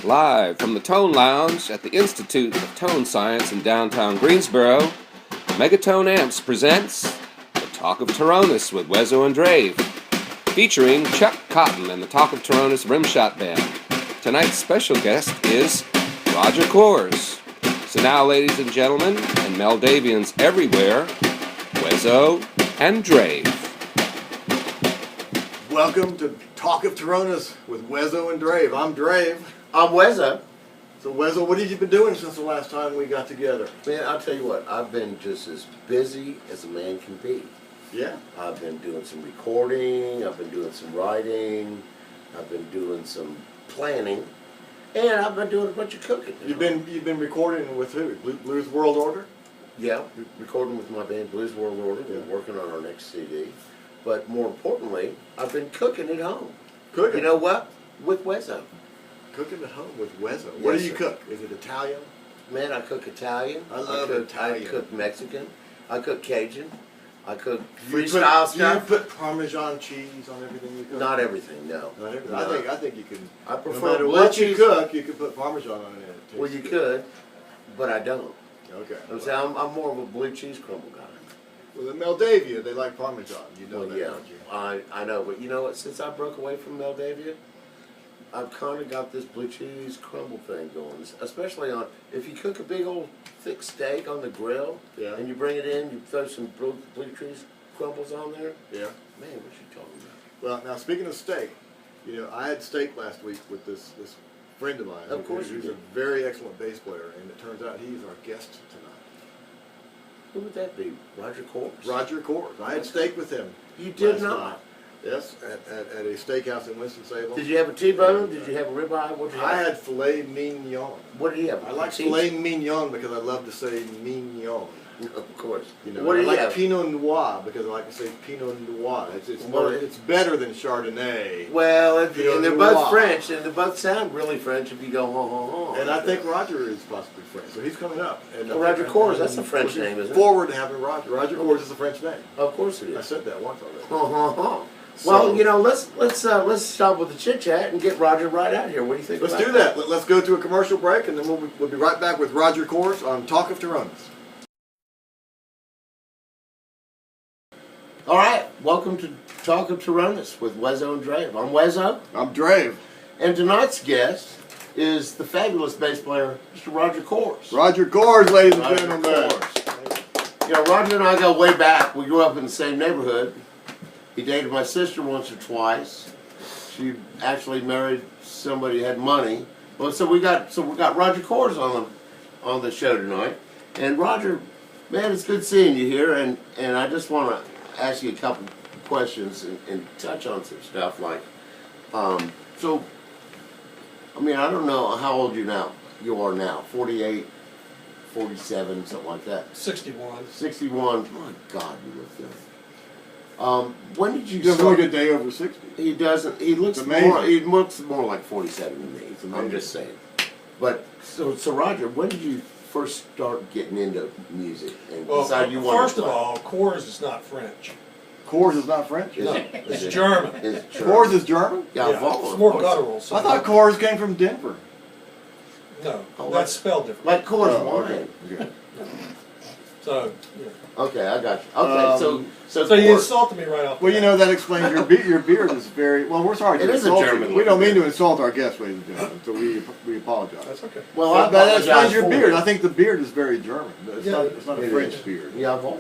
Live from the Tone Lounge at the Institute of Tone Science in downtown Greensboro, Megatone Amps presents the Talk of Teronus with Wezo Drave, featuring Chuck Cotton and the Talk of Teronus Rimshot Band. Tonight's special guest is Roger Kohrs. So now, ladies and gentlemen, and Meldavians everywhere, Wezo and Drave. Welcome to Talk of Teronus with Wezo and Drave. I'm Drave. I'm Wezo. So Wezo, what have you been doing since the last time we got together? Man, I'll tell you what, I've been just as busy as a man can be. Yeah? I've been doing some recording, I've been doing some writing, I've been doing some planning, and I've been doing a bunch of cooking. You've been recording with who? Blues World Order? Yeah, recording with my band Blues World Order. We're working on our next CD. But more importantly, I've been cooking at home. Cooking? You know what? With Wezo. Cooking at home with Wezo. What do you cook? Is it Italian? Man, I cook Italian. I love Italian. I cook Mexican. I cook Cajun. I cook freestyle stuff. Do you put Parmesan cheese on everything you cook? Not everything, no. Not everything. No. I think you can. I prefer no matter blue what you cheese. cook, you can put Parmesan on it. Well, you could, but I don't. Okay. I'm more of a blue cheese crumble guy. Well, in Moldavia, they like Parmesan. You know Well, that, yeah, don't you? I know, but you know what? Since I broke away from Moldavia, I've kind of got this blue cheese crumble thing going. Especially on if you cook a big old thick steak on the grill, Yeah. and you bring it in, you throw some blue cheese crumbles on there. Yeah. Man, what you talking about? Well, now speaking of steak, you know, I had steak last week with this friend of mine. Of course who's you a did. very excellent bass player, and it turns out he's our guest tonight. Who would that be? Roger Kohrs? Roger Kohrs. I had steak with him. You did last not. night. Yes, at a steakhouse in Winston-Salem. Did you have a T-bone? Did you have a ribeye? What did you have? I had filet mignon. What did you have? I like Cheese? filet mignon because I love to say mignon. Of course. You know, What I do you like have? Pinot Noir because I like to say Pinot Noir. It's better than Chardonnay. Well, Pinot and they're Noir. both French, and they both sound really French if you go ho ho ho. And I think Roger is possibly French, so he's coming up. And Well, Roger Kohrs, that's a French name, isn't it? Forward to having Roger. Roger Kohrs is a French name. Of course it I is. said that once already. Ho ho ho. So- Well, you know, let's stop with the chit chat and get Roger right out here. What do you think? Let's about do that. Let's go to a commercial break, and then we'll be right back with Roger Kohrs on Talk of Teronus. All right, welcome to Talk of Teronus with Wezo and Drave. I'm Wezo, I'm Drave. and tonight's guest is the fabulous bass player, Mr. Roger Kohrs. Roger Kohrs, ladies and Roger gentlemen. Kohrs. You know, Roger and I go way back. We grew up in the same neighborhood. He dated my sister once or twice. She actually married somebody who had money. Well, so we got Roger Kohrs on the show tonight. And Roger, man, it's good seeing you here. And I just want to ask you a couple questions and touch on some stuff like, so, I mean, I don't know how old you are now, 48, 47, something like that. 61. 61, my God, you look good. When did you You have a start? really good day over 60. He doesn't, he looks It's more, amazing. he looks more like 47 to me, I'm amazing. just saying. But, so Roger, when did you first start getting into music and Well, decide you wanted first to of play? all, Kohrs is not French. Kohrs is not French. Is No, it- it's is it- German. Is it German? Kohrs is German? Yeah, it's more guttural. So I thought Kohrs came from Denver. No, Oh, that's spelled different. Like Coors Oh, wine. okay. So, yeah. Okay, I got you. Okay, so So you Coors- insulted me right off. Well, you know, that explains your beard is very, well, we're sorry to It is a insult you. German We don't mean beard. to insult our guests, ladies and gentlemen, so we apologize. That's okay. well, But that apologize explains your for beard. it. I think the beard is very German. It's Yeah, not a it French is. beard. Yeah, I've all.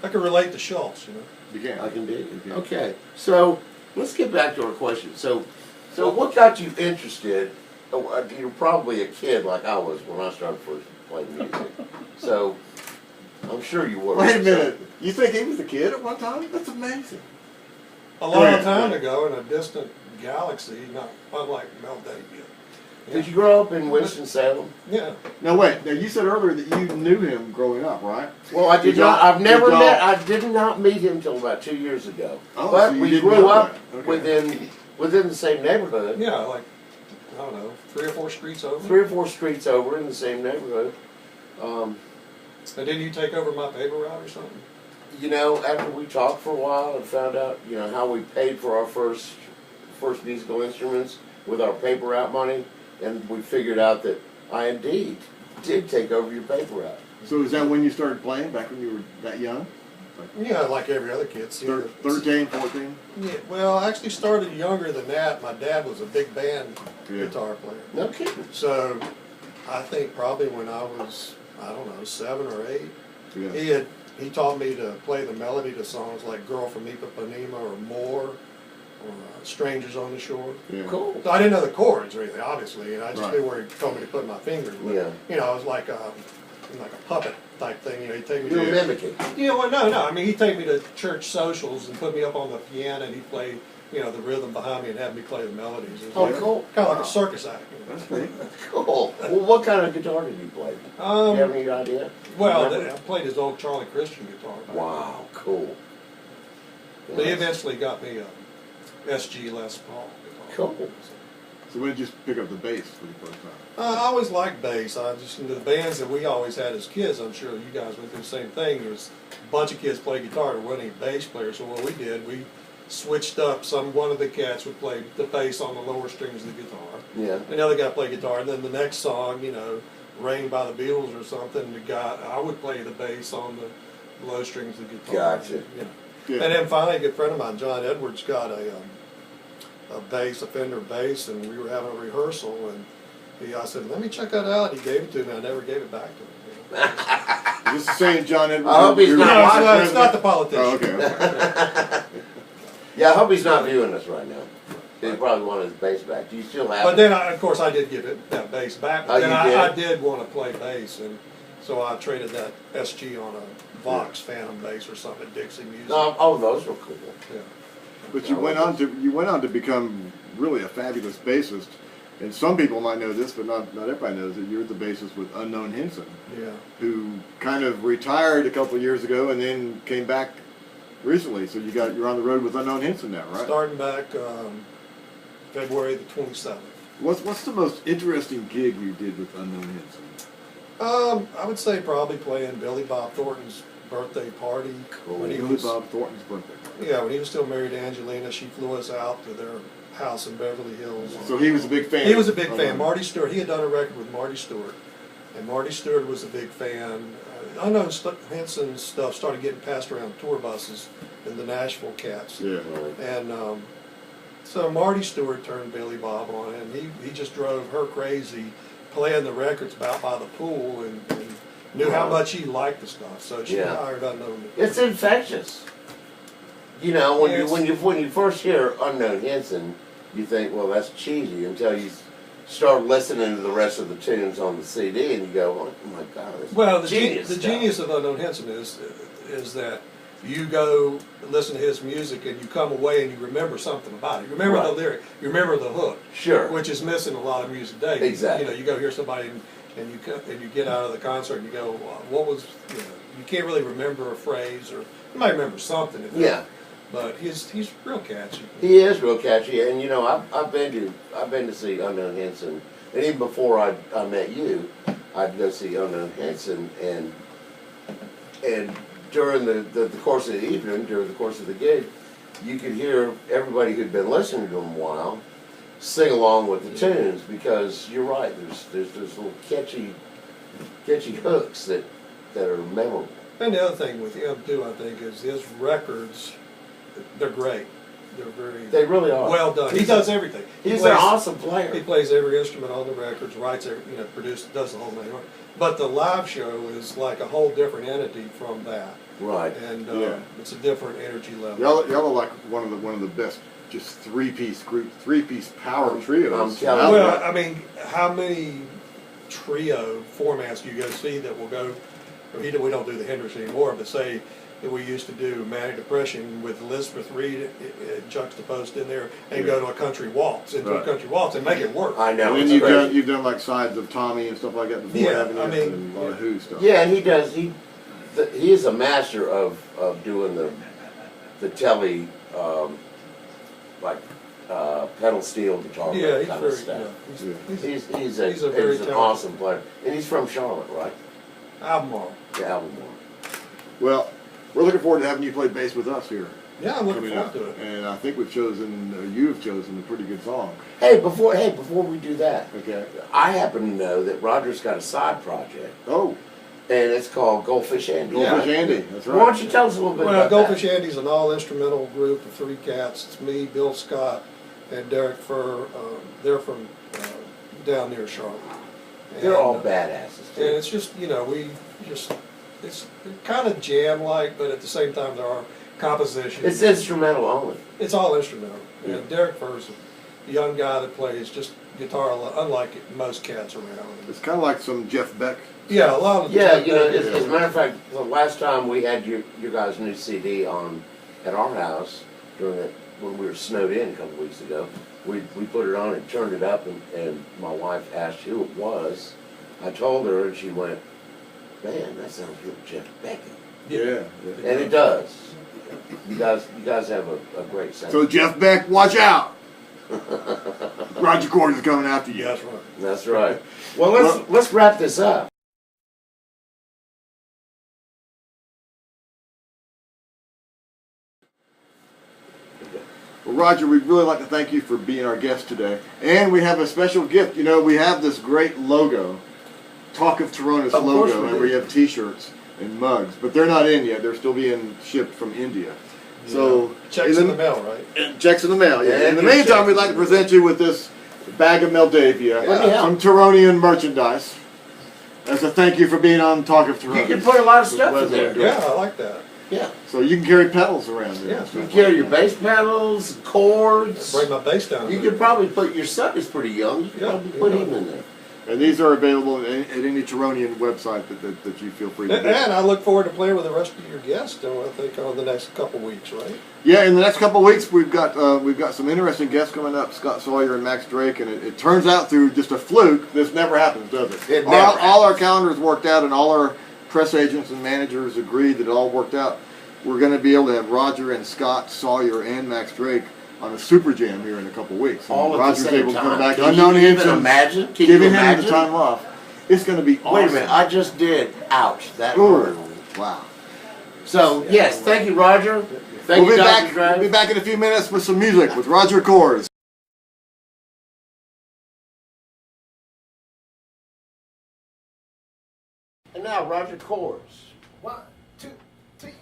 I can relate to Schultz, you know. You can. I can dig You it. can. Okay, so let's get back to our question. So what got you interested? You were probably a kid like I was when I started first playing music. So I'm sure you were. Wait a minute. You think he was a kid at one time? That's amazing. A long ahead, time go ago in a distant galaxy, not unlike Moldavia. Did you grow up in Winston-Salem? Yeah. Now wait. Now you said earlier that you knew him growing up, right? Well, I did Did y'all- not. I've never did y'all- met. I did not meet him till about 2 years ago. Oh, but so you we didn't grew know up that. Okay. within the same neighborhood. Yeah, like, I don't know, 3 or 4 streets over. 3 or 4 streets over in the same neighborhood. And didn't you take over my paper route or something? You know, after we talked for a while and found out, you know, how we paid for our first musical instruments with our paper route money, and we figured out that I indeed did take over your paper route. So is that when you started playing? Back when you were that young? Yeah, like every other kid. 13, 14? Yeah, well, I actually started younger than that. My dad was a big band Yeah. guitar player. No kidding. So I think probably when I was, I don't know, 7 or 8, Yeah. he taught me to play the melody to songs like Girl from Ipanema or More or Strangers on the Shore. Yeah. Cool. So I didn't know the chords or anything, obviously, and I just Right. knew where he told me to put my fingers. But, Yeah. you know, it was like a puppet type thing. You know, he'd take me You were to mimicking. yeah, well, no. I mean, he'd take me to church socials and put me up on the piano, and he'd play, you know, the rhythm behind me and have me play the melodies. It was Oh, like, cool. kind of like a circus act. You know? That's neat. Cool. Well, what kind of guitar did you play? Do you have any idea? Well, Remember? I played his old Charlie Christian guitar. back Wow, cool. then. But he eventually got me a SG Les Paul guitar. Cool. So when did you pick up the bass for the first time? I always liked bass. I just the bands that we always had as kids. I'm sure you guys went through the same thing. There was a bunch of kids play guitar. There wasn't any bass players. So what we did, we switched up. One of the cats would play the bass on the lower strings of the guitar. Yeah. And the other guy played guitar. And then the next song, you know, Rain by the Beatles or something, I would play the bass on the low strings of the guitar. Gotcha. You know. Yeah. And then finally, a good friend of mine, John Edwards, got a Fender bass, and we were having a rehearsal, and I said, let me check that out. He gave it to me. I never gave it back to him. You know. Is this the same John Edwards? I hope he's you're- not No, watching. it's not the politician. Oh, okay. Yeah, I hope he's not viewing us right now. He probably wanted his bass back. Do you still have But it? then, of course, I did give it that bass back. But Oh, then you I did? did want to play bass, and so I traded that SG on a Vox Phantom bass or something, Dixie Music. Oh, those were cool. Yeah. But you went on to become really a fabulous bassist. And some people might know this, but not everybody knows that you're the bassist with Unknown Henson, Yeah. who kind of retired a couple of years ago and then came back recently. So you're on the road with Unknown Henson now, right? Starting back February the 27th. What's the most interesting gig you did with Unknown Henson? I would say probably playing Billy Bob Thornton's birthday party. Cool. When he Billy was, Bob Thornton's birthday. yeah, when he was still married to Angelina, she flew us out to their house in Beverly Hills. So he was a big fan. He was a big of fan. Unknown. Marty Stewart, he had done a record with Marty Stewart, and Marty Stewart was a big fan. Unknown Henson's stuff started getting passed around tour buses in the Nashville Cats. Yeah. And so Marty Stewart turned Billy Bob on, and he just drove her crazy playing the records about by the pool and knew how much he liked the stuff. So she Yeah. hired Unknown. It's infectious. You know, when Yes. when you first hear Unknown Henson, you think, well, that's cheesy, until you start listening to the rest of the tunes on the CD, and you go, oh my God, that's Well, the genius the stuff. genius of Unknown Henson is that you go listen to his music and you come away and you remember something about it. You remember the Right. lyric. You remember the hook. Sure. Which is missing a lot of music today. Exactly. You know, you go hear somebody and you get out of the concert and you go, well, what was, you know, you can't really remember a phrase, or you might remember something. Yeah. But he's real catchy. He is real catchy, and you know, I've been to see Unknown Henson, and even before I met you, I'd go see Unknown Henson, and during the course of the evening, during the course of the gig, you could hear everybody who'd been listening to him a while sing along with the tunes, because you're right, there's little catchy hooks that are memorable. And the other thing with him too, I think, is his records. They're great. They really are. Well done. He does everything. He's an awesome player. He plays every instrument on the records, writes every, produces, does the whole thing. But the live show is like a whole different entity from that, Right. and Yeah. it's a different energy level. Y'all are like one of the best, just three-piece power trios. I'm telling out you. Well, there. I mean, how many trio formats do you go see that will go? We don't do the Hendrix anymore, but say that we used to do Manic Depression with Elizabeth Reed juxtaposed in there, and go to a country waltz, into a Right. country waltz, and make it work. I know. And It's then crazy. you've done like sides of Tommy and stuff like that before, Yeah, haven't you? I mean, And a lot of Who stuff. Yeah, and he does. He is a master of doing the telly pedal steel guitar Yeah, he's kind very. of stuff. Yeah, he's He's a very an talented- awesome player, and he's from Charlotte, right? Albemarle. The Albemarle. Well, we're looking forward to having you play bass with us here Yeah, I'm looking coming forward up, to it. and I think we've chosen, or you've chosen a pretty good song. Hey, before we do that, Okay. I happen to know that Roger's got a side project, Oh, and it's called Goldfish Andy. Goldfish right? Andy. That's Why don't right. you tell us a little bit Well, about Goldfish that? Andy's an all-instrumental group of 3 cats. It's me, Bill Scott, and Derek Furr. They're from down near Charlotte. They're all And, badasses. And it's just, it's kind of jam-like, but at the same time there are compositions. It's instrumental only. It's all instrumental. Yeah. And Derek Furr's a young guy that plays just guitar, unlike most cats around. It's kind of like some Jeff Beck. Yeah, a lot of Yeah, you know, as a matter of fact, the last time we had your guys' new CD on at our house during it when we were snowed in a couple weeks ago, we put it on and turned it up, and my wife asked who it was. I told her, and she went, "Man, that sounds real Jeff Beck." Yeah. And it does. You guys have a great sound. So Jeff Beck, watch out! Roger Kohrs is coming after you. Yeah, that's right. That's right. Well, let's wrap this up. Well, Roger, we'd really like to thank you for being our guest today. And we have a special gift. You know, we have this great logo, Talk of Teronus Of course logo, we and do. we have t-shirts and mugs. But they're not in yet. They're still being shipped from India. So Checks in the mail, right? Checks in the mail, yeah. Yeah, In the good meantime, checks. we'd like to present you with this bag of Meldavia Let me help. from Teronian merchandise as a thank you for being on Talk of You Teronus. can put a lot of With stuff Wezo in there. and Drave. Yeah, I like that. Yeah. So you can carry pedals around there. Yeah. and stuff You like carry your that. bass pedals, chords. Bring my bass down. You could probably put your son is pretty young. You could Yeah, probably put yeah. him in there. And these are available at any Teronian website that you feel free to visit. And I look forward to playing with the rest of your guests, I think, on the next couple weeks, right? Yeah, in the next couple of weeks, we've got some interesting guests coming up, Scott Sawyer and Max Drake, and it turns out through just a fluke, this never happens, does it? It never all our calendars worked out, and all our press agents and managers agreed that it all worked out. We're going to be able to have Roger and Scott Sawyer and Max Drake on a super jam here in a couple of weeks. And All at Roger's the same able to come time. back, Can unknown you even hits, and imagine? Can you giving him the imagine? time off. It's going to be awesome. Wait a minute, I just did. Ouch, that Ooh, hurt. wow. So yes, thank you, Roger. Thank We'll you, be Dr. back. Drave. We'll be back in a few minutes with some music with Roger Kohrs. And now Roger Kohrs. 1, 2, 3.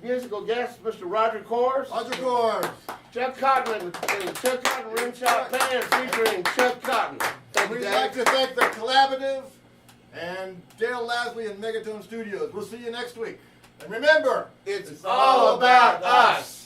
musical guest, Mr. Roger Kohrs. Roger Kohrs. Chuck Cotton and the Chuck Cotton Rimshot Band featuring Chuck Cotton. Thank you, We'd Dave. like to thank the Collaborative and Dale Lasley and Megatone Studios. We'll see you next week. And remember, It's all about us.